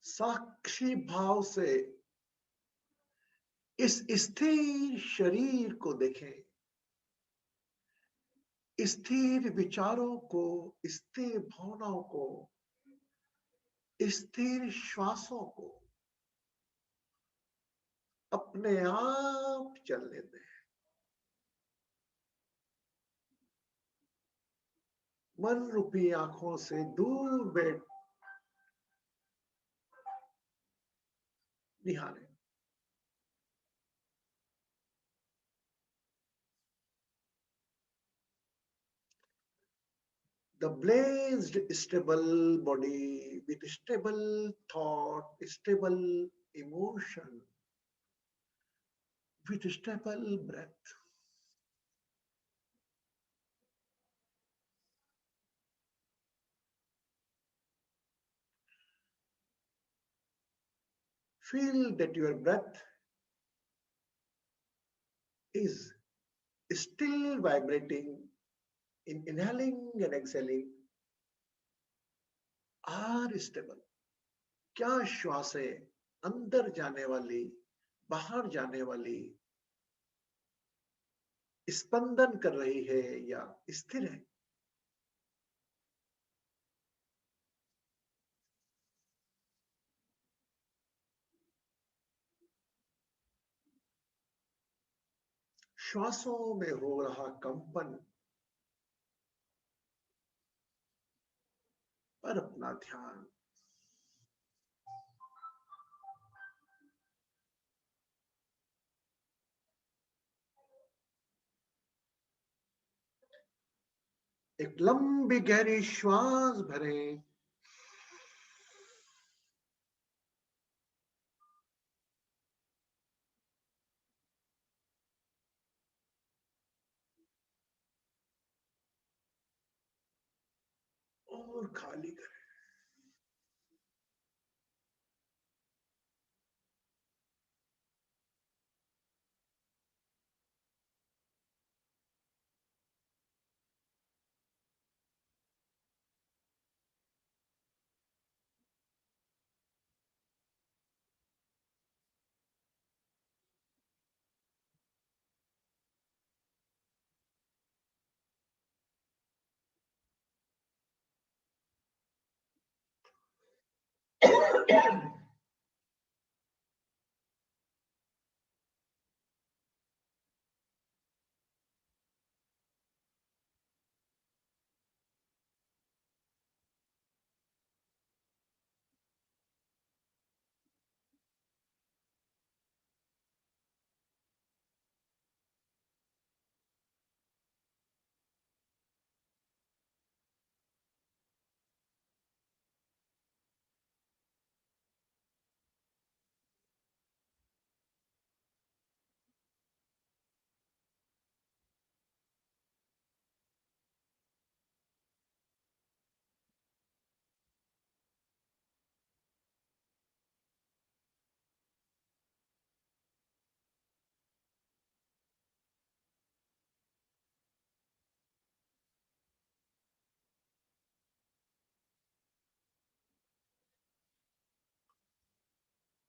साक्षी भाव से इस स्थिर शरीर को देखें, स्थिर विचारों को, स्थिर भावनाओं को, स्थिर श्वासों को अपने आप चलने दें। मन रूपी आंखों से दूर बैठ निहारें। The blazed stable body with stable thought, stable emotion, with stable breath. Feel that your breath is still vibrating in inhaling and exhaling are stable. क्या श्वासें अंदर जाने वाली, बाहर जाने वाली स्पंदन कर रही है या स्थिर है? श्वासों में हो रहा कंपन पर अपना ध्यान। एक लंबी गहरी श्वास भरें और खाली करें।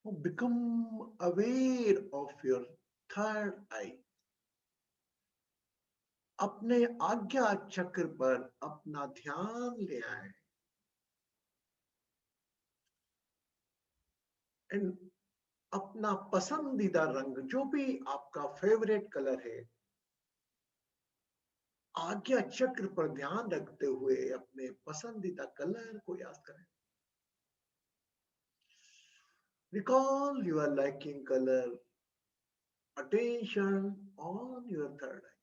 Become aware of your third eye. अपने आज्ञा चक्र पर अपना ध्यान ले आए। एंड अपना पसंदीदा रंग, जो भी आपका फेवरेट कलर है, आज्ञा चक्र पर ध्यान रखते हुए अपने पसंदीदा कलर को याद करें। Recall your liking color. Attention on your third eye.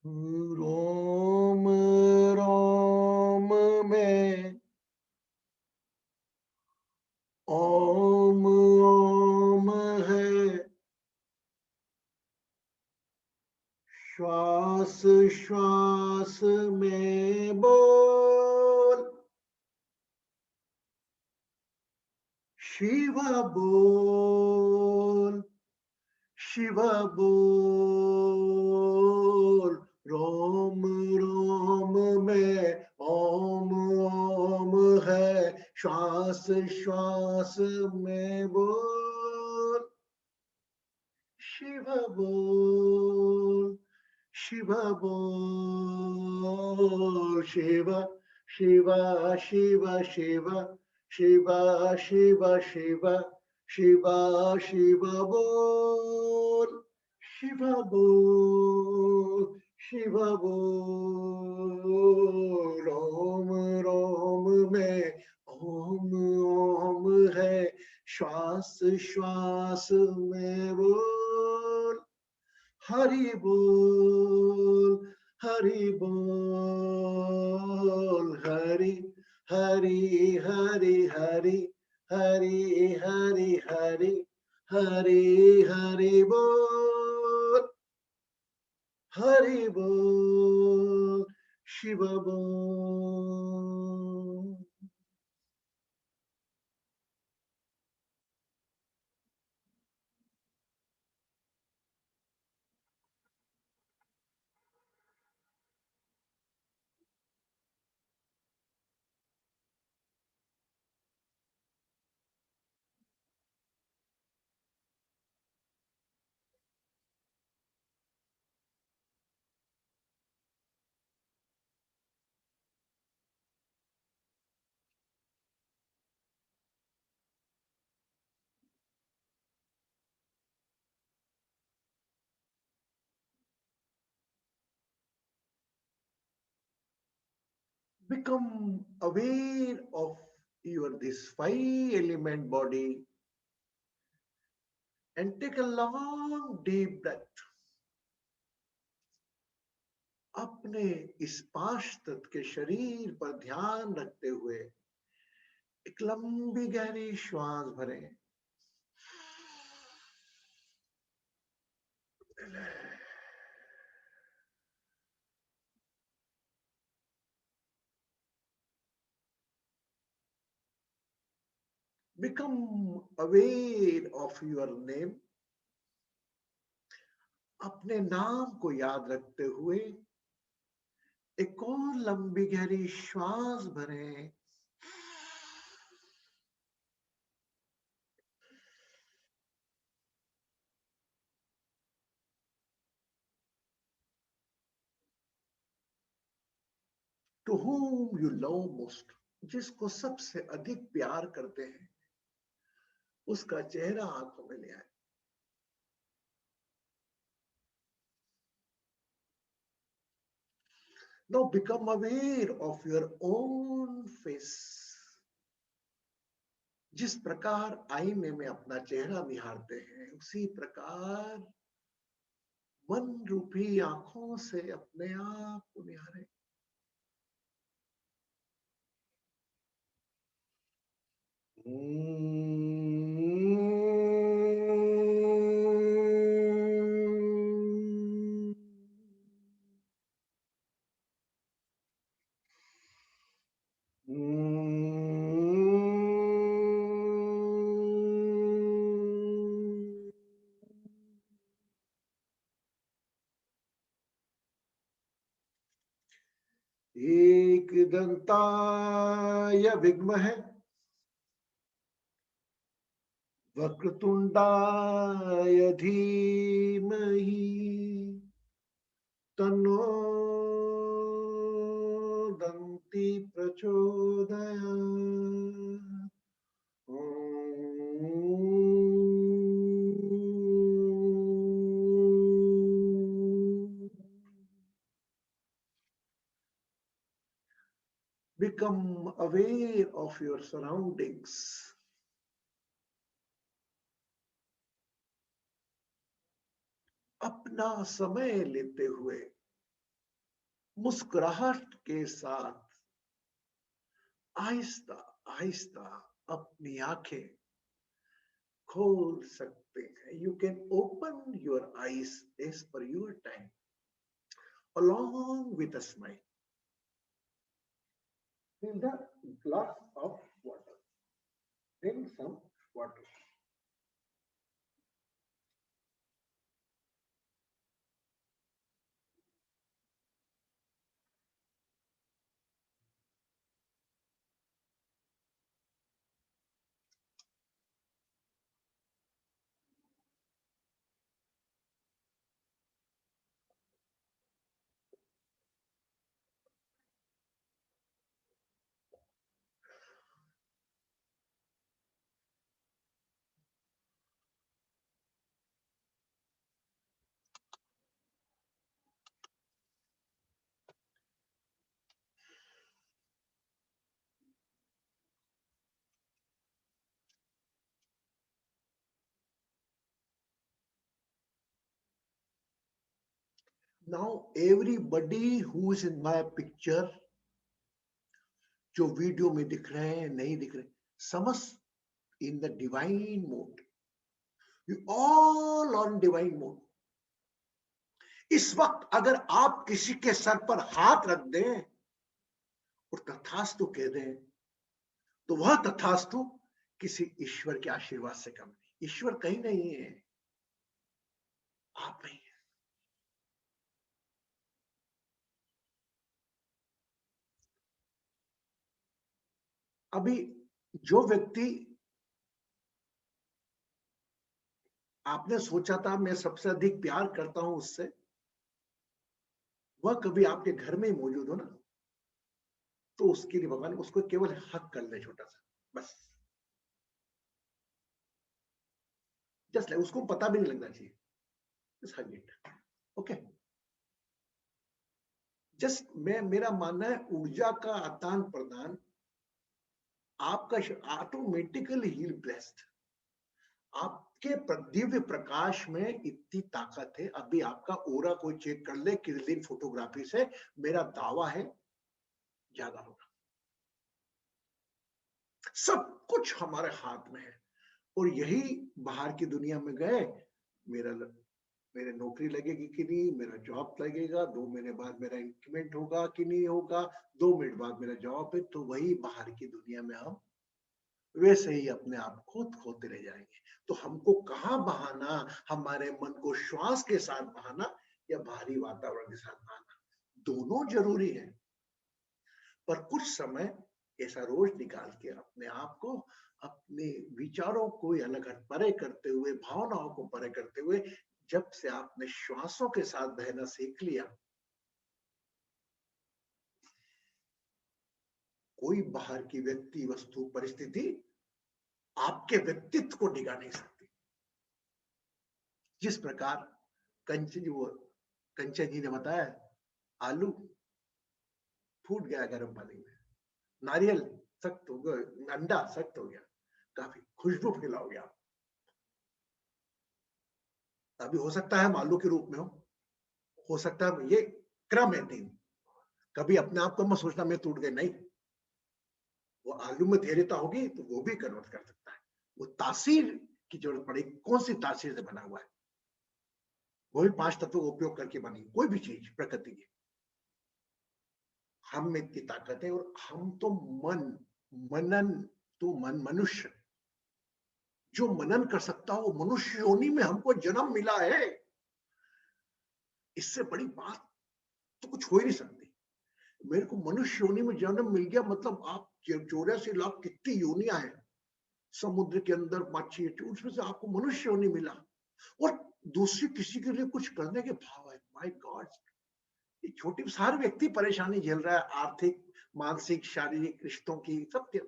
Om श्वास श्वास में बोल, शिव बोल, शिव बोल, रोम रोम में ओम ओम है, श्वास श्वास में बोल, शिव बोल, शिव बोल, शिव शिव शिव शिव शिव शिव शिव शिव शिव बोल, शिव बोल, शिव बोल, रोम रोम में ओम ओम है, श्वास श्वास में बोल, हरि बोल, हरि बोल, हरि हरि हरि हरि हरि हरि हरि हरि हरि बोल, हरि बोल, शिव बोल. Become aware of your this 5 element body and take a long deep breath. अपने इस पांच तत्व के शरीर पर ध्यान रखते हुए एक लंबी गहरी श्वास भरें. Become aware of your name. अपने नाम को याद रखते हुए एक और लंबी गहरी श्वास भरें. To whom you love most, जिसको सबसे अधिक प्यार करते हैं, उसका चेहरा आंखों में ले आए. Now become aware of your own face. जिस प्रकार आईने में अपना चेहरा निहारते हैं, उसी प्रकार मन रूपी आंखों से अपने आप को निहारें. एक दंताय विद्महे वक्रतुंडाय धीमहि तन्नो दन्ति प्रचोदयात्. Become aware of your surroundings. अपना समय लेते हुए मुस्कुराहट के साथ आहिस्ता आहिस्ता अपनी आंखें खोल सकते हैं. You can open your eyes as per your time. along with a smile. Fill the glass of water. Drink some water. Now everybody who is in my picture, जो वीडियो में दिख रहे हैं नहीं दिख रहे, समझ in the divine mode. You all on divine mode. इस वक्त अगर आप किसी के सर पर हाथ रख दें और तथास्तु कह दें, तो वह तथास्तु किसी ईश्वर के आशीर्वाद से कम नहीं. ईश्वर कहीं नहीं है, आप नहीं है. अभी जो व्यक्ति आपने सोचा था मैं सबसे अधिक प्यार करता हूं उससे, वह कभी आपके घर में ही मौजूद हो ना, तो उसके लिए भगवान उसको केवल हक कर ले, छोटा सा बस. जस्ट लाइक उसको पता भी नहीं लगना चाहिए. Just hug it. Okay. Just मेरा मानना है ऊर्जा का आदान प्रदान आपका ऑटोमेटिकली हील ब्लेस्ड. आपके दिव्य प्रकाश में इतनी ताकत है. अभी आपका ओरा कोई चेक कर ले किरलिन फोटोग्राफी से, मेरा दावा है ज्यादा होगा. सब कुछ हमारे हाथ में है. और यही बाहर की दुनिया में गए, मेरे नौकरी लगेगी कि नहीं, मेरा जॉब लगेगा, 2 महीने बाद मेरा इंक्रीमेंट होगा कि नहीं होगा, 2 मिनट बाद मेरा जॉब है, तो वही बाहर की दुनिया में हम वैसे ही अपने आप खुद खोते रह जाएंगे. तो हमको कहाँ बहाना, हमारे मन को श्वास के साथ बहाना या बाहरी वातावरण के साथ बहाना, दोनों जरूरी है. पर कुछ समय ऐसा रोज निकाल के अपने आप को, अपने विचारों को अलग परे करते हुए, भावनाओं को परे करते हुए, जब से आपने श्वासों के साथ बहना सीख लिया, कोई बाहर की व्यक्ति, वस्तु, परिस्थिति आपके व्यक्तित्व को डिगा नहीं सकती. जिस प्रकार कंचन जी ने बताया, आलू फूट गया गर्म पानी में, नारियल सख्त हो गया, अंडा सख्त हो गया, काफी खुशबू फैलाओ गया. अभी हो सकता है हम आलू के रूप में हो सकता है ये क्रम है 3. कभी अपने आप को मत सोचना मैं टूट गया, नहीं. वो आलू में धैर्यता होगी तो वो भी कन्वर्ट कर सकता है. वो तासीर की जरूरत पड़ेगी, कौन सी तासीर से बना हुआ है. वो भी 5 तत्वों का उपयोग करके बनी कोई भी चीज प्रकृति की. हम में इतनी ताकत है. और हम तो मनुष्य जो मनन कर सकता हो, वो मनुष्य योनि में हमको जन्म मिला है. इससे बड़ी बात तो कुछ हो ही नहीं सकती. मेरे को मनुष्य योनि में जन्म मिल गया, मतलब आप 84 लाख कितनी योनियां हैं समुद्र के अंदर, मच्छी, उसमें से आपको मनुष्य योनि मिला. और दूसरी किसी के लिए कुछ करने के भाव है. माय गॉड, ये छोटी सारे व्यक्ति परेशानी झेल रहा है, आर्थिक, मानसिक, शारीरिक, रिश्तों की, सबके.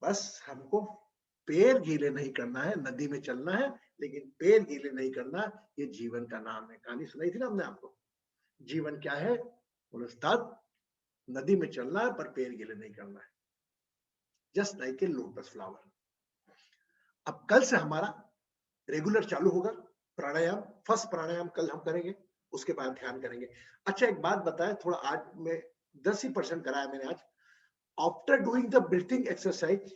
बस हमको पैर गीले नहीं करना है, नदी में चलना है, लेकिन पैर गीले नहीं करना. ये जीवन का नाम है. कहानी सुनाई थी ना हमने आपको. जीवन क्या है उस्ताद? नदी में चलना है पर पैर गीले नहीं करना है. Just like a lotus flower. अब कल से हमारा रेगुलर चालू होगा प्राणायाम. फर्स्ट प्राणायाम कल हम करेंगे, उसके बाद ध्यान करेंगे. अच्छा एक बात बताएं, थोड़ा आज में 10% कराया मैंने आज. After doing the breathing exercise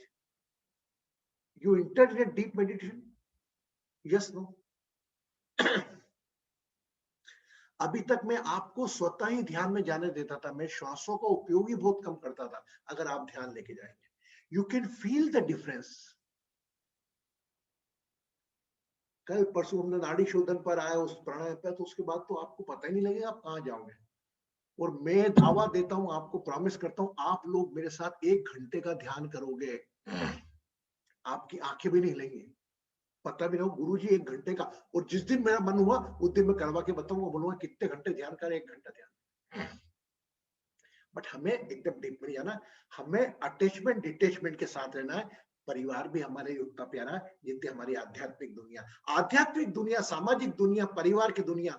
you entered in a deep meditation? Yes, no? अभी तक मैं आपको स्वतः ही ध्यान में जाने देता था, मैं श्वासों का उपयोग ही बहुत कम करता था। अगर आप ध्यान लेके जाएंगे, you can feel the difference. कल परसों हमने नाड़ी शोधन पर आया उस प्राणायाम पे, तो उसके बाद तो आपको पता ही नहीं लगेगा आप कहाँ जाओगे। और मैं दावा देता हूं, आपको प्रॉमिस करता हूं, आप लोग मेरे साथ 1 घंटे का ध्यान करोगे, आपकी आंखें भी नहीं लेंगी, पता भी ना हो गुरुजी 1 घंटे का। और जिस दिन मेरा मन हुआ उस दिन मैं करवा के बताऊंगा, बोलूंगा कितने घंटे ध्यान करें, 1 घंटा ध्यान। बट हमें एकदम डीप में जाना, हमें अटैचमेंट डिटैचमेंट के साथ रहना है। परिवार भी हमारे उतना प्यारा है जितनी हमारी आध्यात्मिक दुनिया। आध्यात्मिक दुनिया, सामाजिक दुनिया, परिवार की दुनिया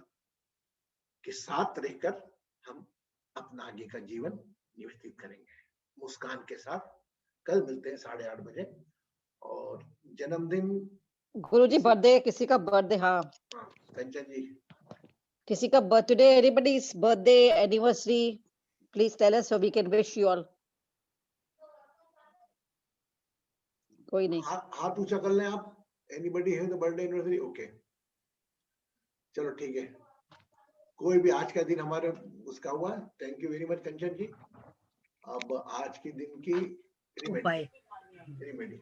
के साथ रहकर हम अपना आगे का जीवन व्यतीत करेंगे मुस्कान के साथ। कल मिलते हैं 8:30 बजे। और जन्मदिन गुरुजी बर्थडे, किसी का बर्थडे, हाँ कंचन जी, किसी का birthday, anybody's birthday, anniversary, please tell us so we can wish you all. कोई नहीं। हाथ ऊंचा कर लें आप। एनीबॉडी है द बर्थडे एनिवर्सरी? ओके, चलो ठीक है। कोई भी आज का दिन हमारे उसका हुआ। Thank you very much Kanchan जी। अब आज के दिन की रिमेडी।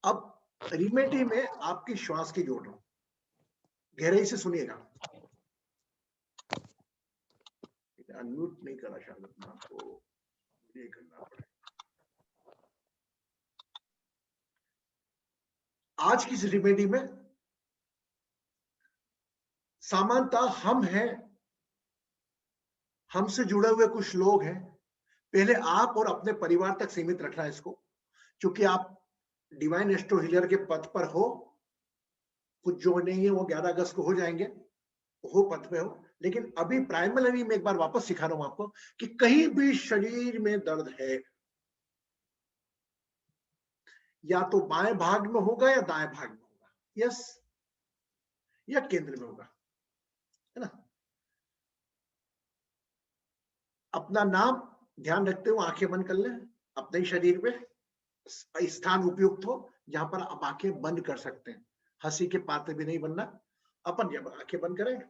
अब रिमेडी में आपकी श्वास की जोड़ रहा हूं, गहराई से सुनिएगा। अनम्यूट नहीं करा शायद अपना, तो ये करना पड़ेगा। आज की इस रिमेडी में सामान्यतः हम हैं, हमसे जुड़े हुए कुछ लोग हैं। पहले आप और अपने परिवार तक सीमित रखना है इसको, क्योंकि आप डिवाइन एस्ट्रो हीलर के पद पर हो। कुछ जो नहीं है वो 11 अगस्त को हो जाएंगे, हो पद पे हो। लेकिन अभी प्राइमरी में एक बार वापस सिखा रहा हूं आपको कि कहीं भी शरीर में दर्द है, या तो बाएं भाग में होगा या दाएं भाग में होगा, यस, या केंद्र में होगा, है ना। अपना नाम ध्यान रखते हुए आंखें बंद कर लें। अपने शरीर में स्थान उपयुक्त हो जहां पर आप आंखें बंद कर सकते हैं। हंसी के पात्र भी नहीं बनना। अपन जब आंखें बंद करें,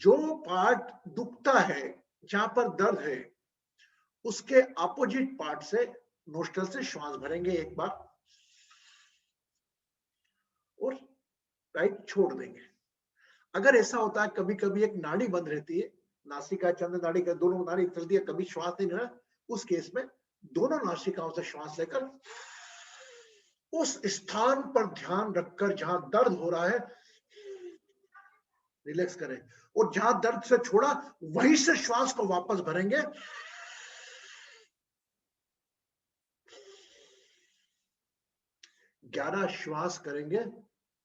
जो पार्ट दुखता है, जहां पर दर्द है, उसके अपोजिट पार्ट से नोस्ट्रल से श्वास भरेंगे एक बार, और राइट छोड़ देंगे। अगर ऐसा होता है कभी कभी एक नाड़ी बंद रहती है, नासिका चंद्र नाड़ी का दोनों नाड़ी चलती है, कभी श्वास नहीं लेना, उस केस में दोनों नासिकाओं से श्वास लेकर उस स्थान पर ध्यान रखकर जहां दर्द हो रहा है रिलैक्स करें, और जहां दर्द से छोड़ा वहीं से श्वास को वापस भरेंगे। ग्यारह श्वास करेंगे,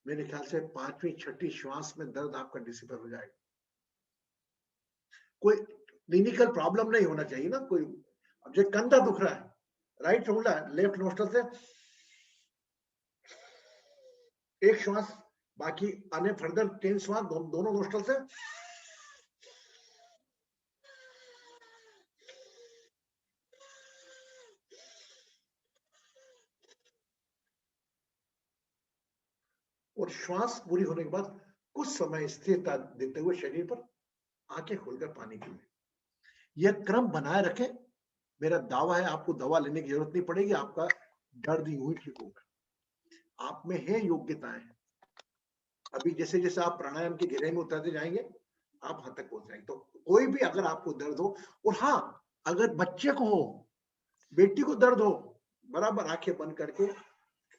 मेरे ख्याल से 5वीं 6ठी श्वास में दर्द आपका डिसिपेट हो जाएगा। कोई क्लिनिकल प्रॉब्लम नहीं होना चाहिए ना कोई। अब जो कंधा दुख रहा है, राइट शोल्डर, लेफ्ट नोस्ट्रल से एक श्वास, बाकी आने फर्दर 10 श्वास दोनों नोस्ट्रल से। और श्वास पूरी होने के बाद कुछ समय स्थिरता देते हुए शरीर पर आंखें खोलकर पानी पीएं। यह क्रम बनाए रखें। मेरा दावा है आपको दवा लेने की जरूरत नहीं पड़ेगी, आपका दर्द यूं ही ठीक होगा। आप में है योग्यताएं। अभी जैसे जैसे आप प्राणायाम की गहराई में उतरते जाएंगे, आप हद तक पहुंच जाएंगे। तो कोई भी अगर आपको दर्द हो, और हाँ, अगर बच्चे को हो, बेटी को दर्द हो, बराबर आंखें बंद करके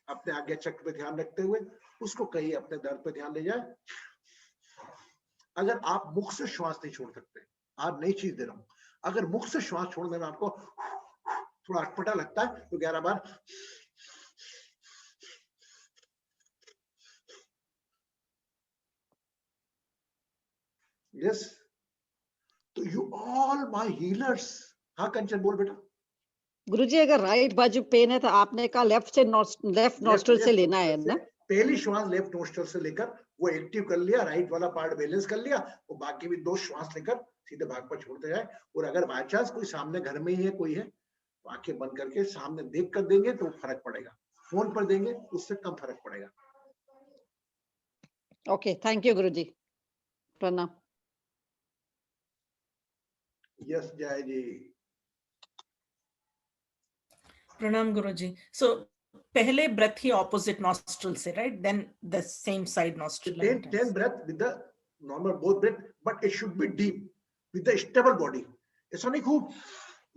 अपने आज्ञा चक्र पे ध्यान रखते हुए उसको कहीं अपने दर्द पे ध्यान ले जाए। अगर आप मुख से श्वास नहीं छोड़ सकते, आज नई चीज दे रहा हूं, अगर मुख से श्वास छोड़ने में आपको थोड़ा अटपटा लगता है तो 11 बार यस। तो यू ऑल माय हीलर्स। हाँ कंचन बोल बेटा। गुरुजी अगर राइट बाजू पेन है तो आपने कहा लेफ्ट नॉस्ट्रल से लेना है ना। पहली श्वास लेफ्ट नोस्ट्रल से लेकर वो एक्टिव कर लिया, राइट वाला पार्ट बैलेंस कर लिया, और बाकी भी 2 श्वास लेकर सीधे भाग पर छोड़ते जाए। और अगर बाय चांस कोई सामने घर में ही है, कोई है, तो आंखें बंद करके सामने देख कर देंगे तो फर्क पड़ेगा। फोन पर देंगे उससे कम फर्क पड़ेगा। Okay, thank you, Guruji. Pranam. Yes, Jai ji. Pranam Guruji. So pehle breath hi opposite nostril se, right? Then the same side nostril. 10 breath with the normal both breath, but it should be deep with the stable body. ऐसा नहीं खूब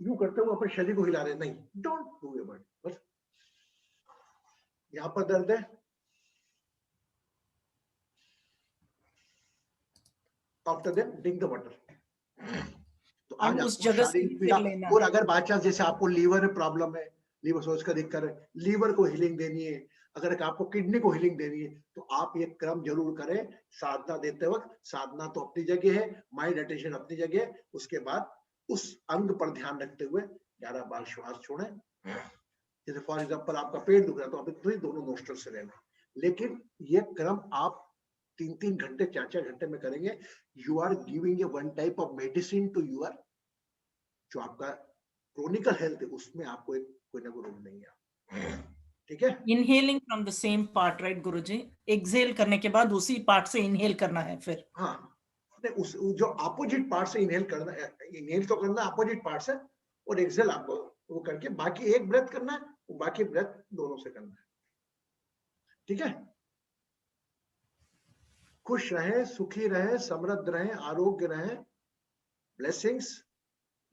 यूं करते हुए अपने शरीर को हिला रहे, नहीं. Don't move your body. बस यहाँ पर दर्द है. After that, drink the water. तो आज उस आपको जगह से शारीरिक ही पीड़ा, फिर लेना और है। अगर बाय चांस जैसे आपको लीवर में प्रॉब्लम है, लीवर सोच का दिक्कत है, लीवर को हीलिंग देनी है, अगर आपको किडनी को हीलिंग देनी है, तो आप ये क्रम जरूर करें. साधना देते वक्त, साधना तो अपनी जगह है, माइंड अटेंशन अपनी जगह है. उसके बाद उस अंग पर ध्यान रखते हुए 11 बार श्वास छोड़ें. जैसे फॉर एग्जांपल आपका पेट दुख रहा है तो आप दोनों नोस्ट्रल से लेना. लेकिन ये क्रम आप 3-3 घंटे 4-4 घंटे में करेंगे. You are giving a one type of medicine to your, जो आपका क्रोनिकल हेल्थ है, उसमें आपको एक कोई ना कोई रोग नहीं है. ठीक है. Inhaling from the same part, right Guruji? Exhale करने के बाद उसी पार्ट से इनहेल करना है फिर. हाँ, उस जो अपोजिट पार्ट से इनहेल करना है, इनहेल तो करना अपोजिट पार्ट से, और एक्सहेल आपको वो करके बाकी एक ब्रेथ करना है, बाकी ब्रेथ दोनों से करना है. ठीक है. खुश रहे, सुखी रहे, समृद्ध रहे, आरोग्य रहे. ब्लेसिंग्स.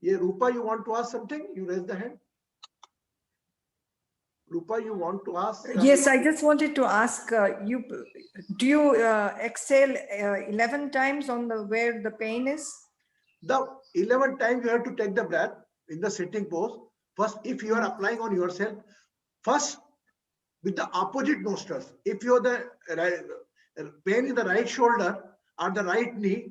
ये Rupa, you want to ask something? You raise the hand. Rupa, you want to ask? Yes, I just wanted to ask you, do you exhale 11 times on the where the pain is? The 11 times you have to take the breath in the sitting pose. First, if you are applying on yourself, first with the opposite nostrils. If you are the pain in the right shoulder or the right knee,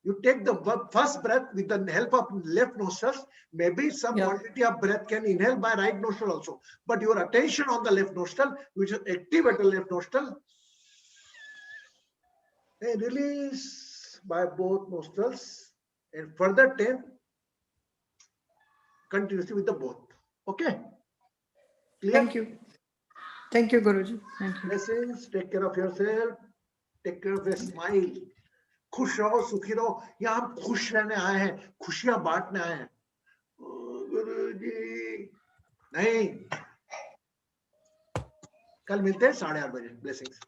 you take the first breath with the help of left nostrils. Maybe some quantity of breath can inhale by right nostril also, but your attention on the left nostril, which is active at the left nostril, and release by both nostrils, and further 10 continuously with the both. Okay. Clear? Thank you, Guruji. Thank you. Blessings. Take care of yourself. Take care of a smile. खुश रहो, सुखी रहो. यहाँ हम खुश रहने आए हैं, खुशियां बांटने आए हैं. गुरुजी नहीं. कल मिलते हैं 8:30 बजे. ब्लेसिंग्स.